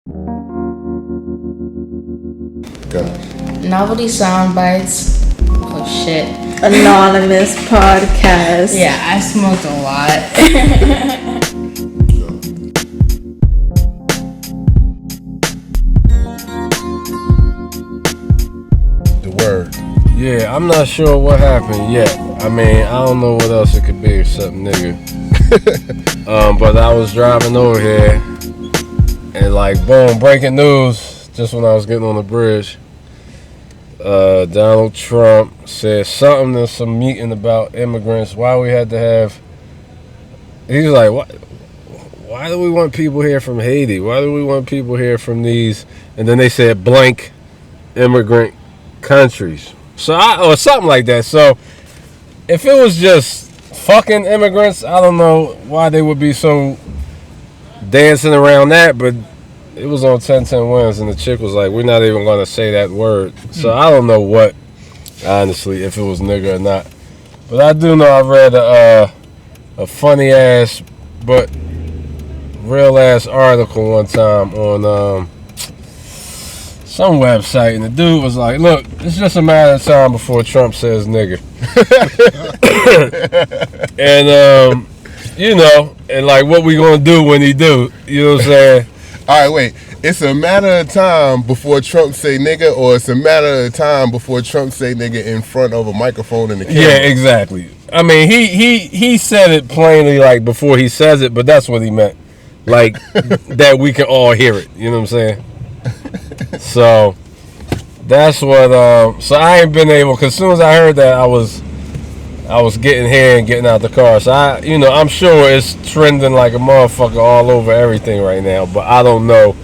Go. Novelty Soundbytes. Oh shit. Anonymous Podcast. Yeah, I smoked a lot. The word. Yeah, I'm not sure what happened yet. I mean, I don't know what else it could be except nigga. But I was driving over here and like, boom, breaking news just when I was getting on the bridge. Donald Trump said something in some meeting about immigrants. Why we had to have... He was like, why do we want people here from Haiti? Why do we want people here from these... And then they said blank immigrant countries. So or something like that. So if it was just fucking immigrants, I don't know why they would be so dancing around that, but it was on 10-10 wins, and the chick was like, we're not even going to say that word. So I don't know what, honestly, if it was nigga or not. But I do know I read a funny ass but real ass article one time on some website, and the dude was like, look, it's just a matter of time before Trump says nigga. And you know, and like what we gonna do when he do, you know what I'm saying? All right, wait. It's a matter of time before Trump say nigga, or it's a matter of time before Trump say nigga in front of a microphone in the camera? Yeah, exactly. I mean, he said it plainly, like, before he says it, but that's what he meant. Like, that we can all hear it. You know what I'm saying? So, that's what, so I ain't been able, because as soon as I heard that, I was getting here and getting out the car. So, I'm sure it's trending like a motherfucker all over everything right now, but I don't know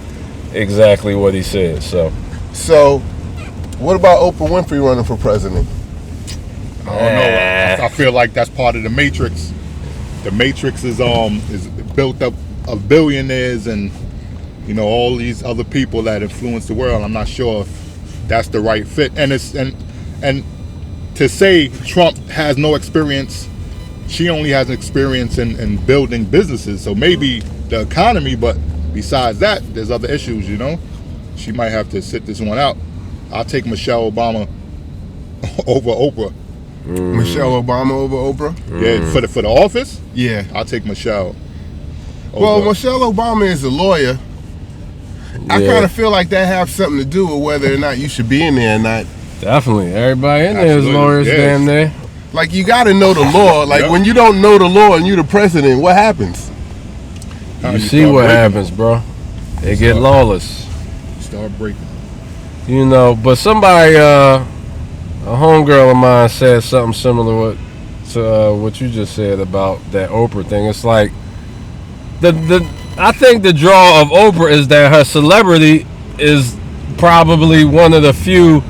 exactly what he said. So, what about Oprah Winfrey running for president? I don't know. I feel like that's part of the Matrix. The Matrix is built up of billionaires and all these other people that influence the world. I'm not sure if that's the right fit. And to say Trump has no experience, she only has experience in building businesses. So maybe the economy, but besides that, there's other issues. She might have to sit this one out. I'll take Michelle Obama over Oprah. Michelle Obama over Oprah? Yeah, for the office? Yeah. I'll take Michelle over. Well, Michelle Obama is a lawyer. Yeah. I kind of feel like that has something to do with whether or not you should be in there or not. Definitely. Everybody in there is lawyers, damn near. Like, you got to know the law. Like, when you don't know the law and you're the president, what happens? You see what happens, bro. They get lawless. Start breaking. But somebody... a homegirl of mine said something similar to what you just said about that Oprah thing. It's like I think the draw of Oprah is that her celebrity is probably one of the few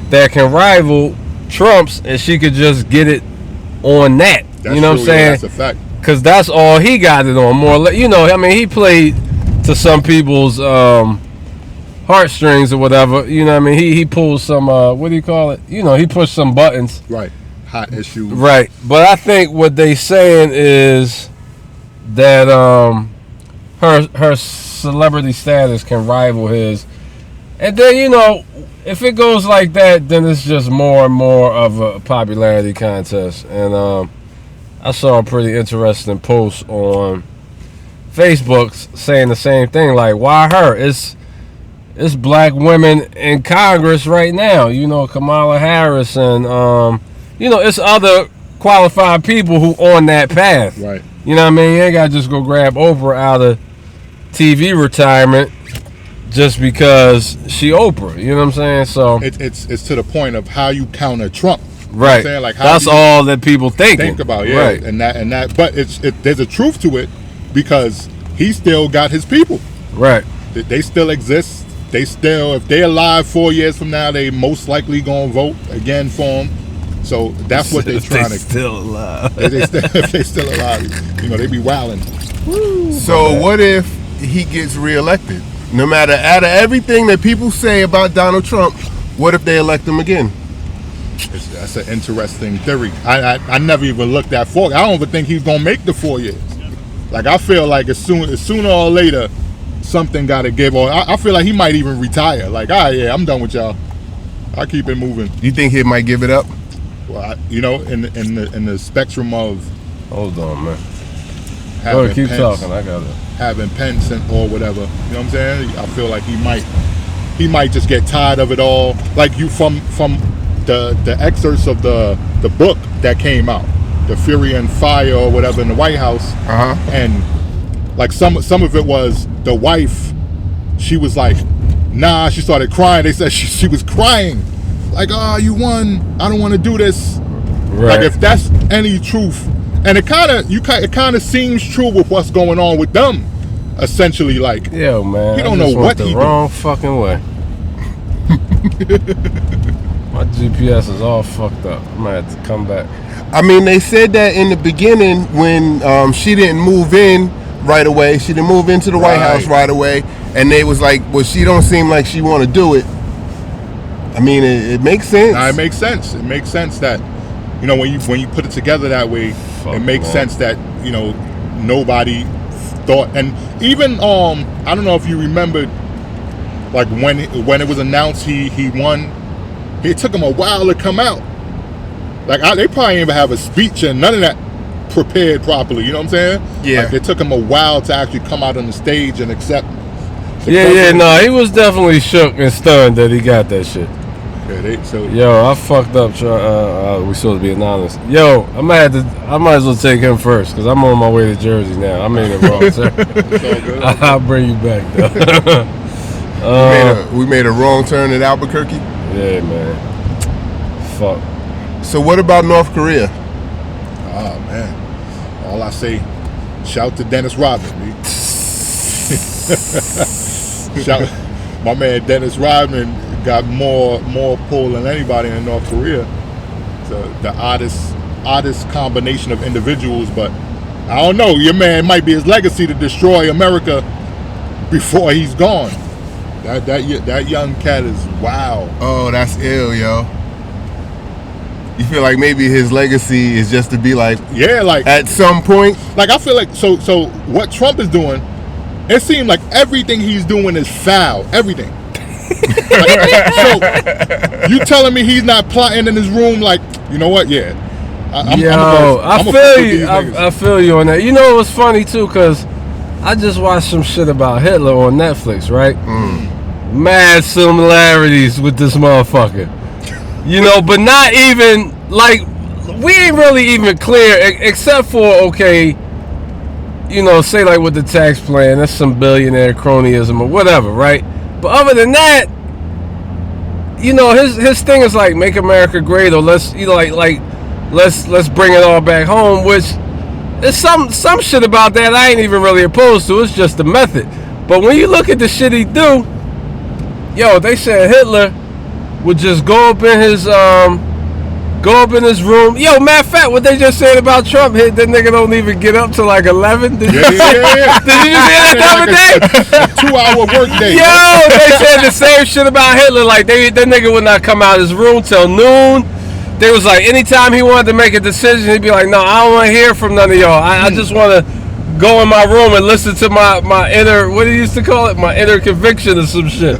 that can rival Trump's, and she could just get it on that. That's you know what I'm saying? That's a fact. Because that's all he got it on. More, I mean, he played to some people's heartstrings or whatever, you know what I mean? He pulls some, what do you call it? He pushed some buttons. Right. Hot issues. Right. But I think what they saying is that her celebrity status can rival his. And then, if it goes like that, then it's just more and more of a popularity contest. And I saw a pretty interesting post on Facebook saying the same thing, like, why her? It's black women in Congress right now. Kamala Harris and, it's other qualified people who on that path. Right. You know what I mean? You ain't got to just go grab Oprah out of TV retirement just because she Oprah. You know what I'm saying? So it's to the point of how you counter Trump. Right. You know like, that's all that people think about. Yeah. Right. And that. But there's a truth to it because he still got his people. Right. They still exist. They still, if they're alive 4 years from now, they most likely gonna vote again for him. So that's what they're trying to. Still alive. If they still alive, they be wilding. So what if he gets reelected? No matter out of everything that people say about Donald Trump, what if they elect him again? That's an interesting theory. I never even looked that far. I don't even think he's gonna make the 4 years. Like, I feel like as sooner or later, something got to give. Or I feel like he might even retire. Like, yeah, I'm done with y'all. I keep it moving. You think he might give it up? Well, in the spectrum of hold on, man. Go ahead, keep talking. I got it. Having pence or whatever. You know what I'm saying? I feel like he might just get tired of it all. Like you from the excerpts of the book that came out, The Fury and Fire or whatever in the White House. And like some of it was the wife. She was like, nah. She started crying. They said she was crying. Like, you won. I don't want to do this. Right. Like if that's any truth, and it kind of seems true with what's going on with them. Essentially, like, yo, man, he don't know what he wrong fucking way. My GPS is all fucked up. I might have to come back. I mean, they said that in the beginning when she didn't move in right away. She didn't move into the White House right away, and they was like, well, she don't seem like she want to do it. I mean, it makes sense. It makes sense. It makes sense that, you know, when you put it together that way, it makes sense that, you know, nobody thought. And even I don't know if you remember, like when it was announced he won, it took him a while to come out. Like they probably didn't even have a speech and none of that prepared properly. You know what I'm saying? Yeah. Like it took him a while to actually come out on the stage and accept. No, he was definitely shook and stunned that he got that shit. Yeah, yo, I fucked up. We supposed to be anonymous. Yo, I might as well take him first because I'm on my way to Jersey now. I made it wrong, sir. I'll bring you back though. We made a wrong turn at Albuquerque. Yeah, man. Fuck. So what about North Korea? Oh man, all I say, shout to Dennis Rodman. Shout, my man Dennis Rodman got more pull than anybody in North Korea. So the oddest combination of individuals, but I don't know. Your man might be his legacy to destroy America before he's gone. That young cat is wow. Oh, that's ill, yo. You feel like maybe his legacy is just to be like, yeah, like at some point. Like I feel like so what Trump is doing, it seems like everything he's doing is foul. Everything. So you telling me he's not plotting in his room? Like, you know what? Yeah. I feel you on that. You know what's funny too, cause I just watched some shit about Hitler on Netflix, right? Mad similarities with this motherfucker. You know, but not even like we ain't really even clear except for you know, say like with the tax plan, that's some billionaire cronyism or whatever, right? But other than that, you know, his thing is like make America great, or let's bring it all back home, which there's some shit about that I ain't even really opposed to. It's just the method. But when you look at the shit he do, yo, they said Hitler would just go up in his room. Yo, matter of fact, what they just said about Trump, that nigga don't even get up till like 11. Did you see that the other day? A 2-hour work day. Yo, they said the same shit about Hitler. Like that nigga would not come out of his room till noon. They was like, anytime he wanted to make a decision, he'd be like, no, I don't want to hear from none of y'all. I just want to go in my room and listen to my inner, what do you used to call it? My inner conviction or some shit.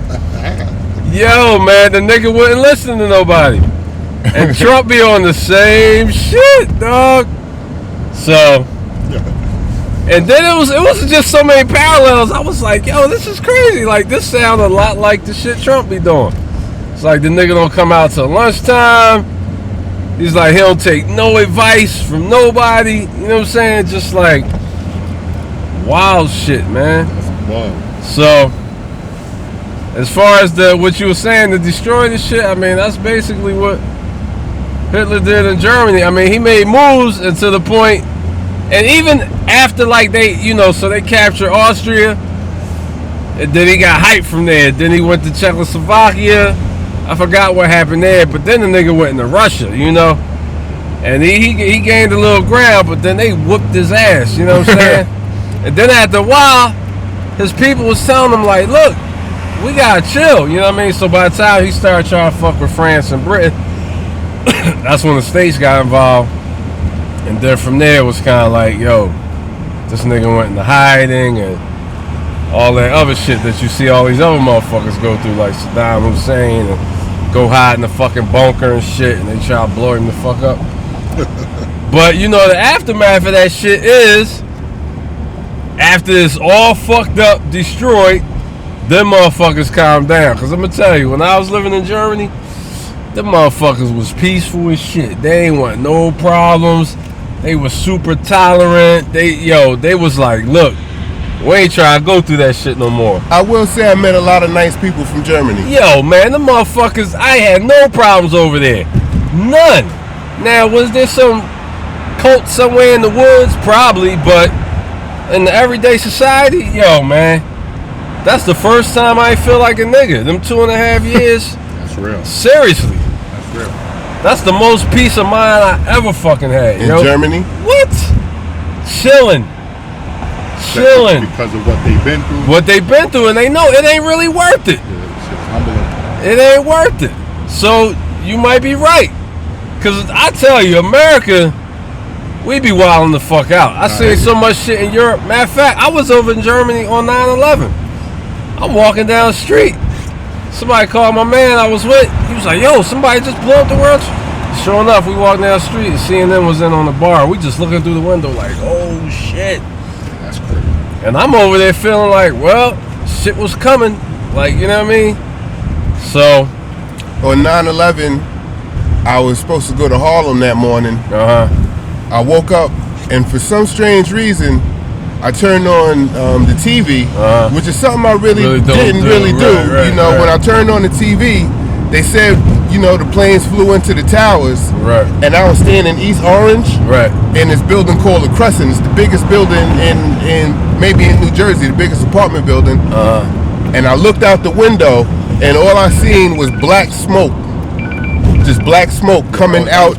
Yo, man, the nigga wouldn't listen to nobody. And Trump be on the same shit, dog. So, and then it wasn't just so many parallels. I was like, yo, this is crazy. Like, this sounds a lot like the shit Trump be doing. It's like the nigga don't come out till lunchtime. He's like, he don't take no advice from nobody. You know what I'm saying? Just like wild shit, man. Wow. So, as far as what you were saying, to destroy the shit, I mean, that's basically what Hitler did in Germany. I mean, he made moves, and to the point, and even after, like, so they captured Austria, and then he got hyped from there. Then he went to Czechoslovakia. I forgot what happened there, but then the nigga went into Russia, you know, and he gained a little ground, but then they whooped his ass, you know what I'm saying? And then after a while, his people was telling him, like, look, we gotta chill, you know what I mean? So by the time he started trying to fuck with France and Britain, that's when the States got involved. And then from there it was kind of like, yo, this nigga went into hiding, and all that other shit that you see all these other motherfuckers go through, like Saddam Hussein, and go hide in the fucking bunker and shit, and they try to blow him the fuck up. But you know, the aftermath of that shit is, after it's all fucked up, destroyed, them motherfuckers calm down. Because I'm going to tell you, when I was living in Germany, them motherfuckers was peaceful as shit. They ain't want no problems. They was super tolerant. They was like, look, we ain't trying to go through that shit no more. I will say I met a lot of nice people from Germany. Yo, man, the motherfuckers, I had no problems over there. None. Now, was there some cult somewhere in the woods? Probably, but in the everyday society, yo, man, that's the first time I feel like a nigga. Them 2.5 years. That's real. Seriously. That's real. That's the most peace of mind I ever fucking had. In Germany? What? Chilling. Because of what they've been through. What they've been through, and they know it ain't really worth it. Yeah, it's humbling. It ain't worth it. So you might be right. Because I tell you, America, we be wilding the fuck out. I seen so much shit in Europe. Matter of fact, I was over in Germany on 9/11. I'm walking down the street. Somebody called my man I was with. He was like, yo, somebody just blew up the world. Sure enough, we walked down the street and CNN was in on the bar. We just looking through the window like, oh shit. That's crazy. And I'm over there feeling like, well, shit was coming. Like, you know what I mean? So on 9/11, I was supposed to go to Harlem that morning. I woke up, and for some strange reason, I turned on the TV, which is something I really didn't do. Right, you know, when I turned on the TV, they said, you know, the planes flew into the towers. Right. And I was staying in East Orange. Right. In this building called the Crescent. It's the biggest building in maybe in New Jersey, the biggest apartment building. And I looked out the window, and all I seen was black smoke. Just black smoke coming out.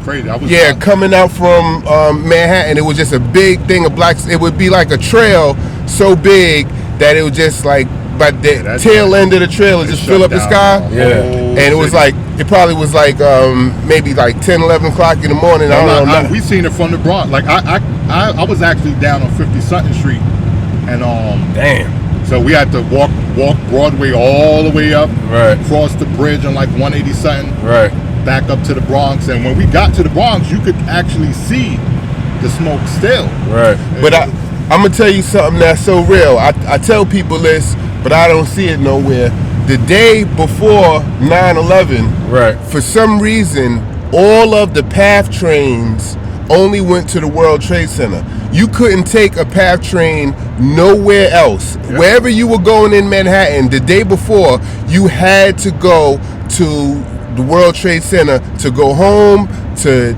Coming out from Manhattan. It was just a big thing of black. It would be like a trail so big that it was just like, by the tail end of the trail, it just fill up the sky. Yeah. And it was like, it probably was like maybe like 10, 11 o'clock in the morning. I don't know. We seen it from the Bronx. Like I was actually down on 50-something Street, and damn. So we had to walk Broadway all the way up, right, cross the bridge on like 180-something, right, back up to the Bronx. And when we got to the Bronx, you could actually see the smoke still. Right. But I'm gonna tell you something that's so real. I tell people this, but I don't see it nowhere. The day before 9/11, right, for some reason, all of the PATH trains only went to the World Trade Center. You couldn't take a PATH train nowhere else. Yep. Wherever you were going in Manhattan, the day before, you had to go to the World Trade Center to go home, to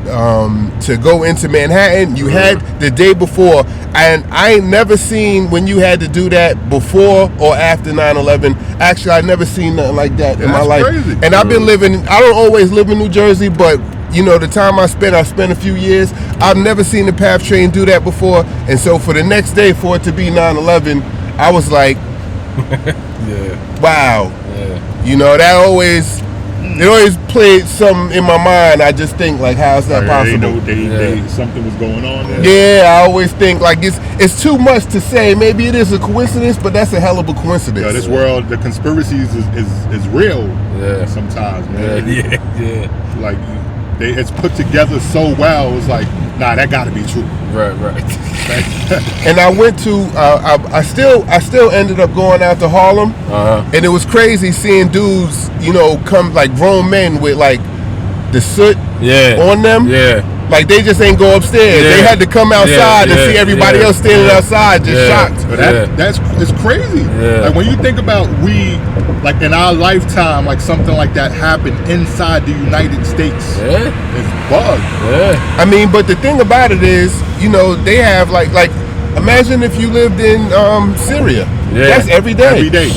go into Manhattan. You had the day before, and I ain't never seen when you had to do that before or after 9/11. Actually, I never seen nothing like that in my life. Crazy. And I've been living, I don't always live in New Jersey, but you know, the time I spent a few years. I've never seen the PATH train do that before. And so for the next day, for it to be 9/11, I was like, wow. Yeah. You know, that always played something in my mind. I just think, like, how's that possible? They know something was going on there. Yeah, I always think, like, it's too much to say. Maybe it is a coincidence, but that's a hell of a coincidence. Yeah, this world, the conspiracies is real sometimes, man. Yeah. Like, it's put together so well. It's like, nah, that got to be true. Right. And I went to, I still ended up going out to Harlem, and it was crazy seeing dudes, you know, come, like grown men with like the soot on them. Yeah. Like they just ain't go upstairs. They had to come outside and see everybody else standing outside, just shocked. But it's crazy. Yeah. Like when you think about like in our lifetime, like something like that happened inside the United States. Yeah. It's bugged. Yeah. I mean, but the thing about it is, you know, they have like imagine if you lived in Syria. Yeah. That's every day. Every day.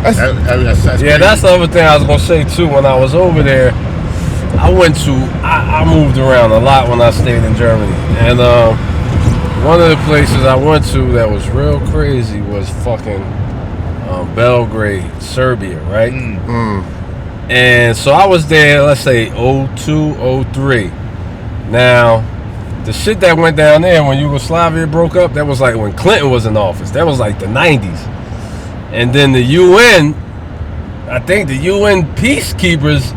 That's that's the other thing I was gonna say too. When I was over there, I moved around a lot when I stayed in Germany, and one of the places I went to that was real crazy was fucking Belgrade, Serbia, right? And so I was there, let's say 02, 03. Now, the shit that went down there when Yugoslavia broke up, that was like when Clinton was in office. That was like the 90s. And then the UN, I think the UN peacekeepers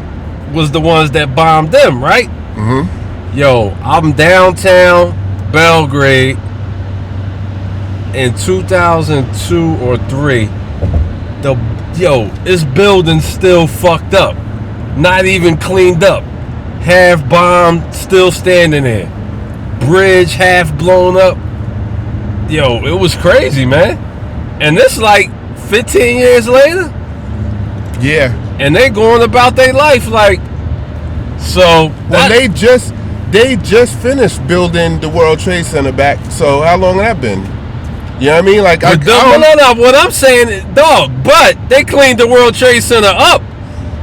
was the ones that bombed them, right? Mm-hmm. Yo, I'm downtown Belgrade in 2002 or 3. This building's still fucked up. Not even cleaned up. Half bombed, still standing there. Bridge half blown up. Yo, it was crazy, man. And this like 15 years later. Yeah. And they going about their life like so. Well, they just finished building the World Trade Center back. So how long that been? You know what I mean? Like, no. What I'm saying is, dog, but they cleaned the World Trade Center up.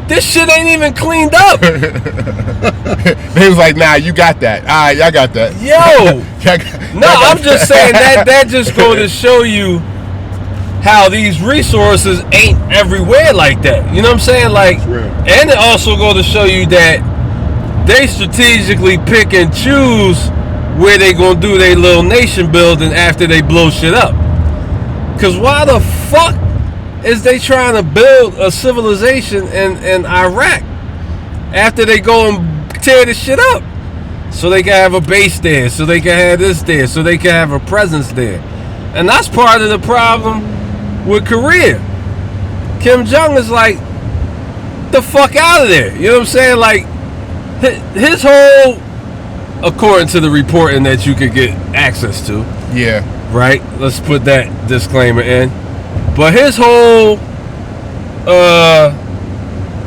This shit ain't even cleaned up. They was like, nah, you got that. All right, I got that. Yo. No, I'm just saying that just go to show you how these resources ain't everywhere like that. You know what I'm saying? Like, and it also go to show you that they strategically pick and choose where they gonna do their little nation building after they blow shit up. Cause why the fuck is they trying to build a civilization in Iraq after they go and tear the shit up? So they can have a base there, so they can have this there, so they can have a presence there. And that's part of the problem with Korea. Kim Jong is like, the fuck out of there. You know what I'm saying? Like, his whole, according to the reporting that you could get access to. Yeah. Right? Let's put that disclaimer in. But his whole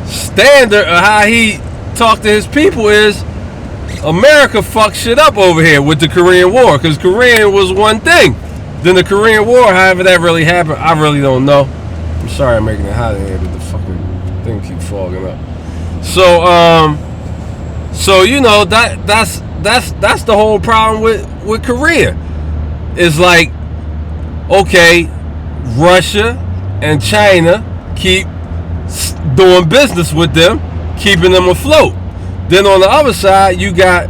standard of how he talked to his people is America fucked shit up over here with the Korean War. Because Korean was one thing. Then the Korean War, however that really happened, I really don't know. I'm sorry I'm making it hot in here, but the fucking thing keeps fogging up. So you know that's the whole problem with Korea. It's like, okay, Russia and China keep doing business with them, keeping them afloat. Then on the other side, you got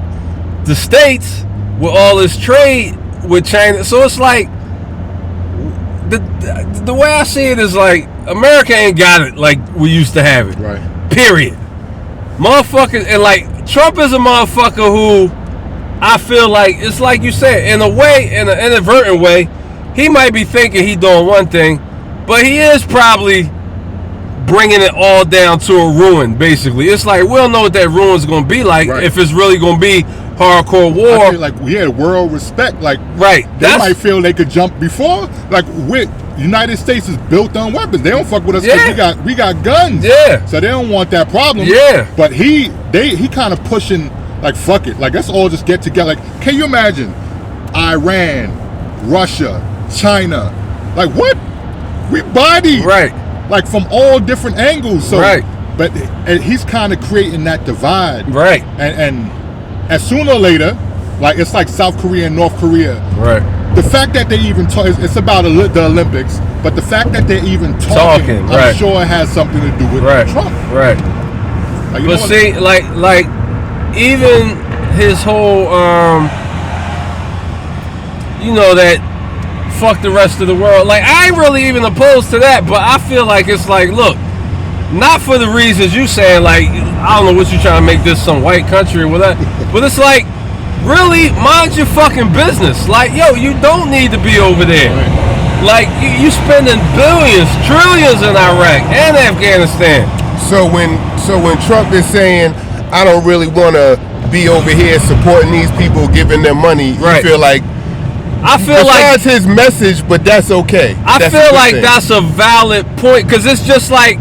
the States with all this trade with China. So it's like, the way I see it is like, America ain't got it like we used to have it. Right. Period. Motherfuckers, and like, Trump is a motherfucker who I feel like, it's like you said, in a way, in an inadvertent way, he might be thinking he doing one thing, but he is probably bringing it all down to a ruin, basically. It's like, we don't know what that ruin's going to be like, right, if it's really going to be hardcore war. I feel like we had world respect. Like, right, they might feel they could jump before. Like, United States is built on weapons. They don't fuck with us because we got guns. Yeah. So they don't want that problem. Yeah. But he kind of pushing, like, fuck it. Like, let's all just get together. Like, can you imagine Iran, Russia, China? Like, what? We body. Right. Like, from all different angles. So, right. But he's kind of creating that divide. Right. And sooner or later, like, it's like South Korea and North Korea. Right. The fact that they even talk, it's about the Olympics, but the fact that they're even talking I'm sure it has something to do with Trump. Right. Like, but see, like even his whole, you know, that fuck the rest of the world. Like, I ain't really even opposed to that, but I feel like it's like, look, not for the reasons you saying, like, I don't know what you trying to make this some white country or whatever, but it's like, really, mind your fucking business. Like, yo, you don't need to be over there. Like, you spending billions, trillions in Iraq and Afghanistan. So when Trump is saying, I don't really want to be over here supporting these people, giving them money, you feel like, that's his message, but that's okay. I feel like that's a valid point, because it's just like,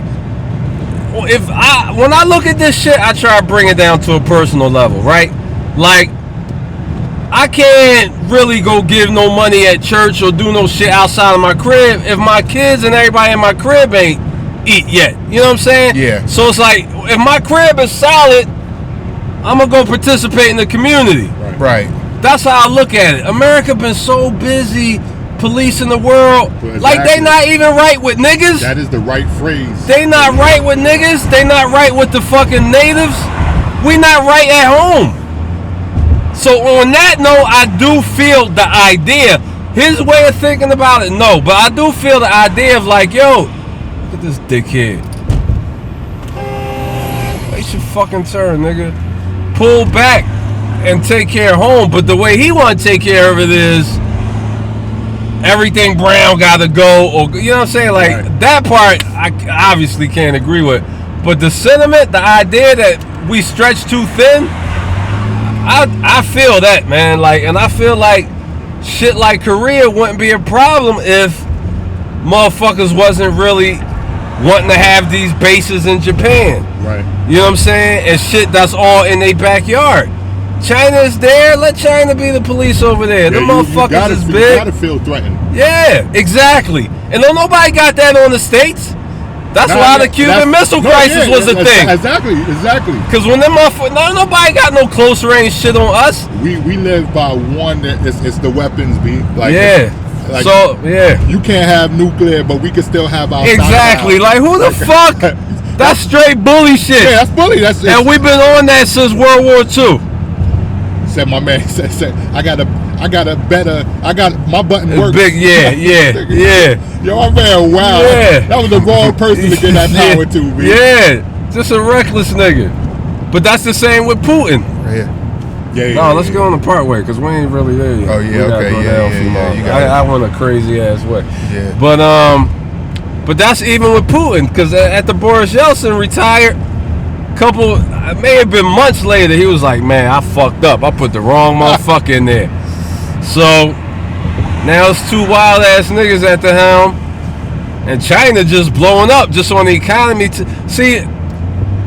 when I look at this shit, I try to bring it down to a personal level, right? Like, I can't really go give no money at church or do no shit outside of my crib if my kids and everybody in my crib ain't eat yet. You know what I'm saying? Yeah. So it's like, if my crib is solid, I'm gonna go participate in the community. Right. That's how I look at it. America been so busy policing the world. Exactly. Like, they not even right with niggas. That is the right phrase. They not right with niggas. They not right with the fucking natives. We not right at home. So on that note, I do feel the idea. His way of thinking about it, no. But I do feel the idea of like, yo, Look at this dickhead. Wait your fucking turn, nigga. Pull back and take care of home. But the way he want to take care of it is everything brown got to go. Or you know what I'm saying? Like, right. That part I obviously can't agree with. But the sentiment, the idea that we stretch too thin, I feel that, man. Like, and I feel like shit like Korea wouldn't be a problem if motherfuckers wasn't really wanting to have these bases in Japan. Right. You know what I'm saying? And shit that's all in their backyard. China is there. Let China be the police over there. The motherfuckers is big. You gotta feel threatened. Yeah, exactly. And don't nobody got that on the States. That's why the Cuban Missile Crisis was a thing. Exactly. Because when them motherfuckers, nobody got no close range shit on us. We live by one. It's the weapons, be like. Yeah. Like, so yeah. You can't have nuclear, but we can still have our. Exactly. Like who the fuck? That's straight bully shit. Yeah, that's bully. And we've been on that since World War II. Said my man. Said I got my button works. Big, yeah. Yo, my man, wow. Yeah. That was the wrong person to get that power to, man. Yeah, just a reckless nigga. But that's the same with Putin. Right here. No, let's go on the part way because we ain't really there yet. Oh yeah, okay, I went a crazy ass way. Yeah. But that's even with Putin because after Boris Yeltsin retired, it may have been months later, he was like, man, I fucked up. I put the wrong motherfucker in there. So now it's two wild ass niggas at the helm, and China just blowing up just on the economy. See,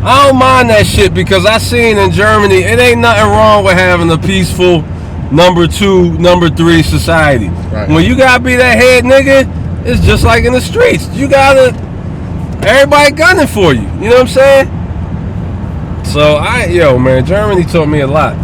I don't mind that shit because I seen in Germany it ain't nothing wrong with having a peaceful number 2, number 3 society. Right. When you gotta be that head nigga, it's just like in the streets. You gotta everybody gunning for you. You know what I'm saying? So man, Germany taught me a lot.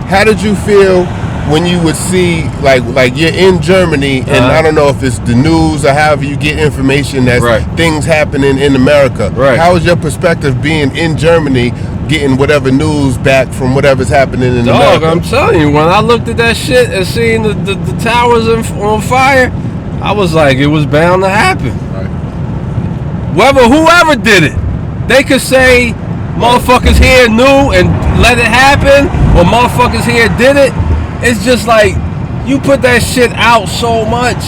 How did you feel when you would see like you're in Germany and I don't know if it's the news or however you get information that's things happening in America. Right. How was your perspective being in Germany, getting whatever news back from whatever's happening in America? I'm telling you, when I looked at that shit and seeing the towers on fire, I was like, it was bound to happen. Right. Whoever did it, they could say motherfuckers here knew and let it happen, or motherfuckers here did it. It's just like you put that shit out so much,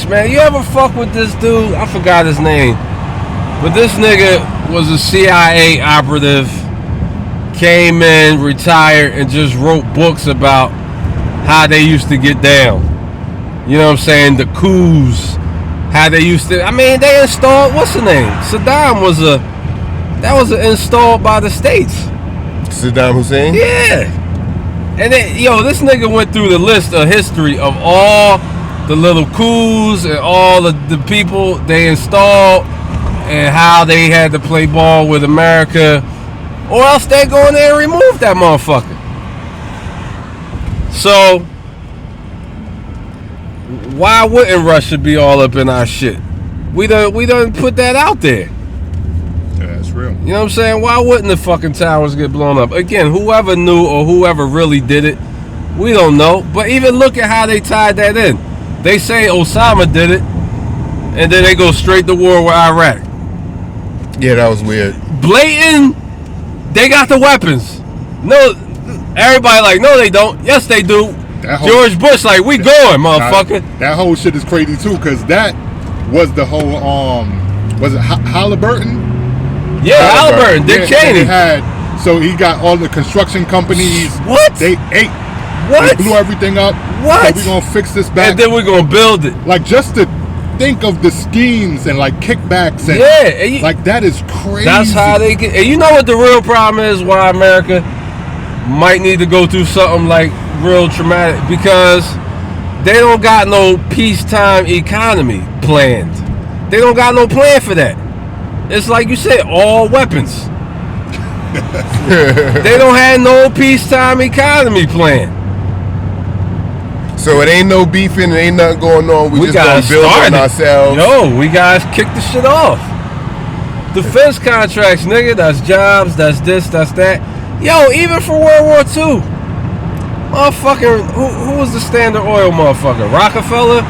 man. You ever fuck with this dude? I forgot his name, but this nigga was a CIA operative, came in, retired, and just wrote books about how they used to get down. You know what I'm saying? The coups, how they used to. I mean, they installed what's the name? Saddam was installed by the States. Saddam Hussein? Yeah. And then, this nigga went through the list of history of all the little coups and all the people they installed and how they had to play ball with America, or else they go in there and remove that motherfucker. So, why wouldn't Russia be all up in our shit? We done put that out there. Yeah, that's real. You know what I'm saying? Why wouldn't the fucking towers get blown up? Again, whoever knew or whoever really did it, we don't know. But even look at how they tied that in. They say Osama did it, and then they go straight to war with Iraq. Yeah, that was weird. Blatant, they got the weapons. No, everybody like, no they don't. Yes they do. George Bush like, we going, motherfucker. That whole shit is crazy too, because that was the whole, was it Halliburton? Yeah, Halliburton, Dick Cheney. So he got all the construction companies. What? They ate. What? They blew everything up. What? So we're going to fix this back. And then we're going to build it. Like, just to think of the schemes and, like, kickbacks. And, like, that is crazy. That's how they get. And you know what the real problem is why America might need to go through something, like, real traumatic? Because they don't got no peacetime economy planned. They don't got no plan for that. It's like you said, all weapons. They don't have no peacetime economy plan. So it ain't no beefing, it ain't nothing going on. We just gonna build on ourselves. We guys kick the shit off. Defense contracts, nigga. That's jobs. That's this. That's that. Even for World War II, motherfucking who was the Standard Oil motherfucker? Rockefeller,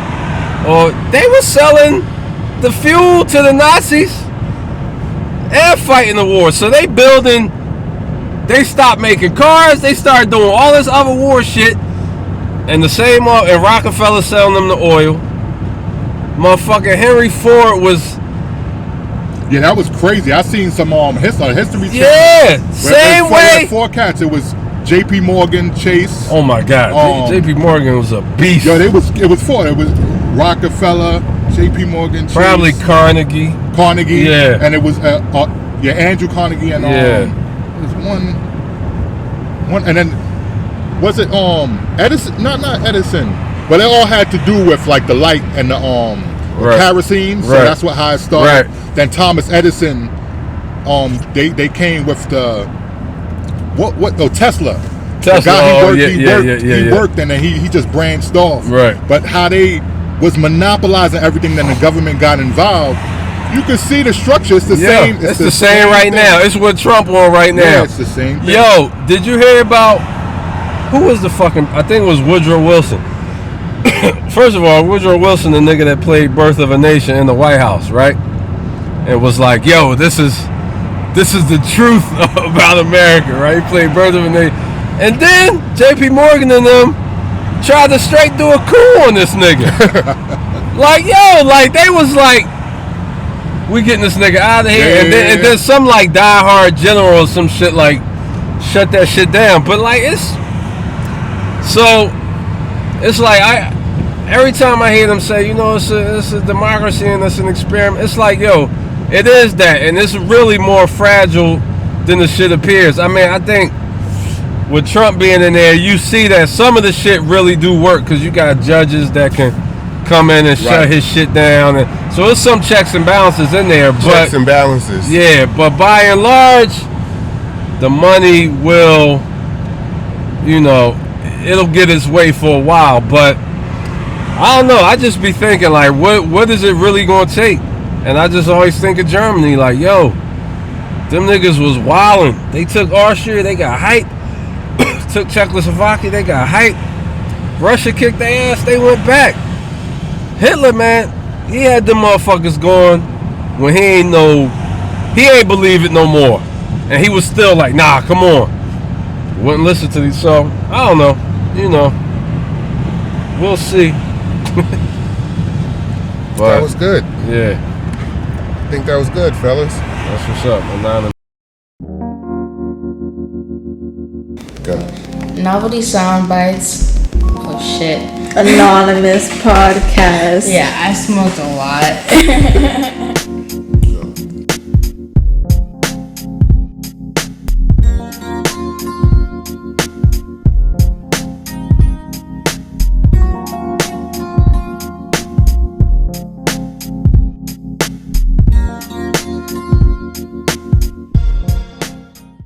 or they were selling the fuel to the Nazis and fighting the war. So they stopped making cars. They started doing all this other war shit. And the same, and Rockefeller selling them the oil. Motherfucking Henry Ford was. Yeah, that was crazy. I seen some history. Yeah, same way. Four cats. It was J.P. Morgan, Chase. Oh my God, J.P. Morgan was a beast. Yo, it was four. It was Rockefeller, J.P. Morgan, Chase, probably Carnegie. Yeah, and it was Andrew Carnegie and it was one, and then was it Edison? Not Edison, but it all had to do with like the light and the kerosene. So that's how it started. Right. Then Thomas Edison, they came with the Tesla. The guy he worked and then he just branched off. Right. But how they was monopolizing everything, then the government got involved. You can see the structure. It's the same. It's the same right now. It's what Trump on right now. Yeah, it's the same thing. Yo, did you hear about who was the fucking? I think it was Woodrow Wilson. First of all, Woodrow Wilson, the nigga that played Birth of a Nation in the White House, right? It was like, yo, this is the truth about America, right? He played Birth of a Nation. And then J.P. Morgan and them tried to straight do a coup on this nigga. Like, yo, like they was like, we getting this nigga out of here. And then some like diehard general or some shit like shut that shit down. But like it's like every time I hear them say, you know, it's a democracy and it's an experiment, it's like, yo, it is that, and it's really more fragile than the shit appears. I mean, I think with Trump being in there, you see that some of the shit really do work because you got judges that can come in and shut his shit down, and so there's some checks and balances in there. Checks and balances. Yeah, but by and large, the money will, you know, it'll get its way for a while, but I don't know. I just be thinking like, what is it really gonna take? And I just always think of Germany, like, yo, them niggas was wildin'. They took Austria, they got hype. Took Czechoslovakia, they got hype. Russia kicked their ass, they went back. Hitler, man, he had them motherfuckers going when he ain't believe it no more. And he was still like, nah, come on. Wouldn't listen to these. So, I don't know. You know, we'll see. But, that was good. Yeah. I think that was good, fellas. That's what's up. Anonymous. Novelty Soundbytes. Oh shit. Anonymous Podcast. Yeah, I smoked a lot.